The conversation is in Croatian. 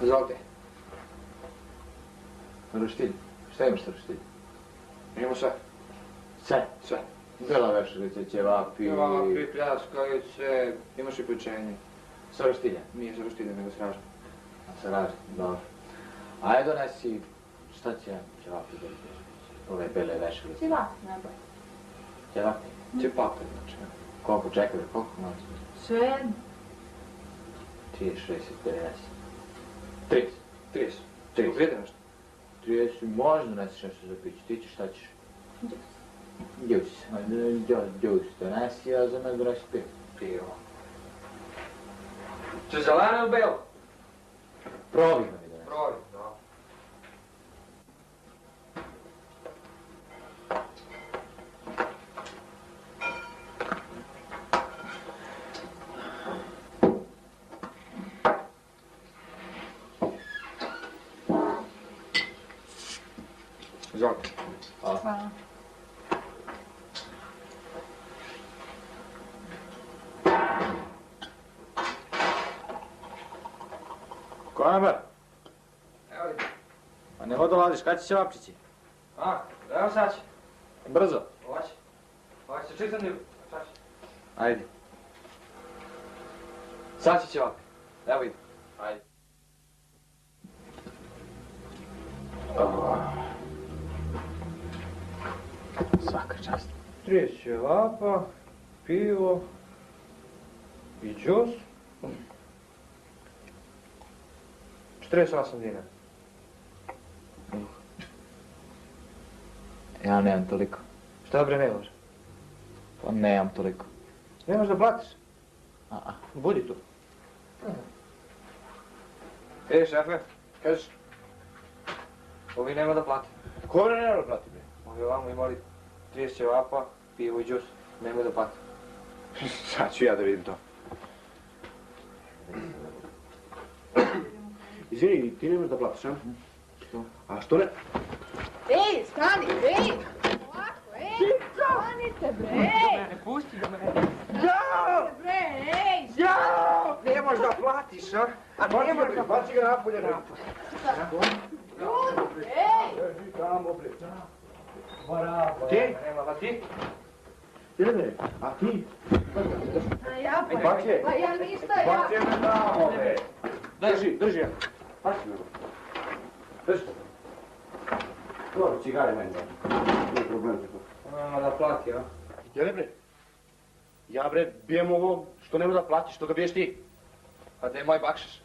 Izvolite. Roštilj. Šta imaš sa roštilj? Imamo sve. Sve? Sve. Bela vešalice, ćevapi... Ćevapi, pljaskavice, imaš i pečenje. Sa roštilja? Nije sa roštilja, nego s ražem. Sa ražem, dobro. Ajde donesi, šta će ćevapi da ideš? Ove bele vešalice. Ćevapi, najbolje. Ćevapi? Ćepape, znači. Koliko čekaj, koliko možeš? Sve jedno. 36, 50. 30. 30. Prijete nešto? 30, možda donesiš nešto za piće. Ti ćeš, šta ćeš? Džus. Džus donesi, a za mene donesi pivo. Pivo. Če zeleno ili belo? Provino mi donesi. Provino, da. Izvolite. Hvala. Konobar, Evo li. a ne dolaziš, kad će ćevapčići? A, evo sad će. Brzo. Hoće. Hoće, čitam ljubi. Sad će. Ajde. Sad će ćevapi. Evo ide. Ajde. Svaka čast. 30 ćevapa, pivo i džus. 48 dinara. Ja nemam toliko. Šta bre nemaš? Pa nemam toliko. Nemaš da platiš? A. Budi tu. Šefe, kažeš? Ovi nema da plati. Ko bre nema da plati bre? Ovi ovamo imali 30 ćevapa, pivo i džus. Nemoj da plati. Sad ću ja da vidim to. Izvini, ti nemaš da platiš, a? Što? A što ne? Ej, stani, ej! Ovako, ej! Stanite, bre, ej! Ne pusti ga mene. Jao! Bre, ej! Jao! Nemaš da platiš, a? A nemaš da platiš. Baci ga napolje, bre. Ljudi, ej! Drži tamo, bre. Ti? Nema, a ti? Jebe, a ti? A ja pa... Baci je. Pa ja ništa, ja... Baci me tamo, bre. Drži ja. Baci me. Drži. Dobro, cigare meni da. Nije problem za to. Nema da plati, a? Jele bre? Ja bre, bijem ovo što nema da platiš, što ga biješ ti. A gdje je moj bakšiš?